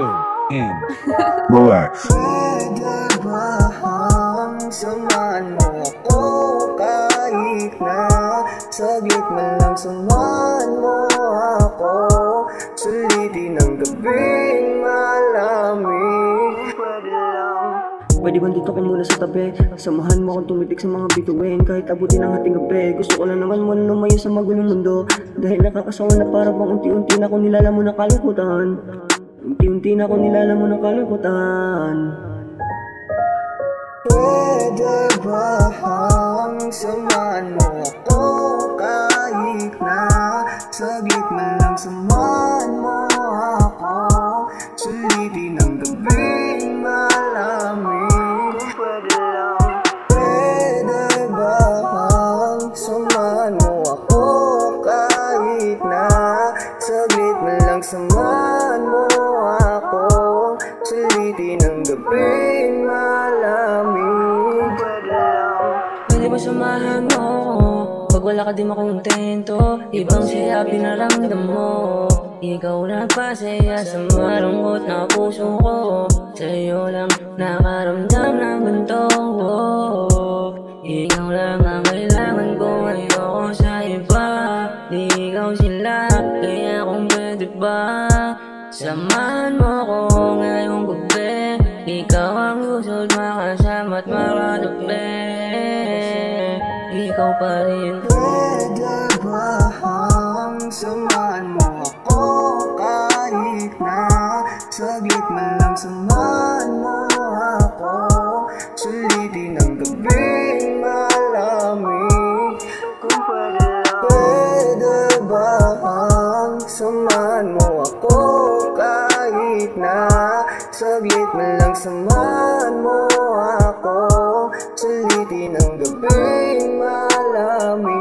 chill and relax. Pwede bang samahan mo ako kahit na saglit man lang samahan mo ako? Sulitin ang gabing malamig. Pwede lang. Pwede bang dito ka muna sa tabi? Samahan mo akong tumitik sa mga bituin kahit abutin ang ating gabi. Gusto ko lang naman muna lumayo sa magulong mundo, dahil nakakasawa na para bang unti-unti na akong nilalamon ng kalungkutan. Unti-unti na akong nilalamon ng kalungkutan. Pwede bang samahan mo ako kahit na saglit man lang samahan mo ako? Sulitin ang gabing malamig. Pwede lang. Pwede bang samahan mo ako kahit na saglit man lang samahan mo ako? Sulitin ang gabing malamig. Pwede lang. Pwede ba samahan mo ako? Pag wala ka di makontento, ibang siya pinaramdam mo. Ikaw nagpasaya sa malungkot na puso ko. Sa'yo lang nakaramdam ng ganito. Ikaw lang ang kailangan ko, ayoko sa iba. Di ikaw sila, kaya kung pwede ba samahan mo ko ngayong gabi. Ikaw ang usod, makasama at makatabi. Ikaw pa rin. Pwede bang samahan mo ako kahit na saglit man lang samahan mo ako? Sulitin ang gabing malamig. Kung pwede lang. Pwede bang samahan mo ako kahit na saglit man lang samahan mo ako? Sulitin ang gabing malamig.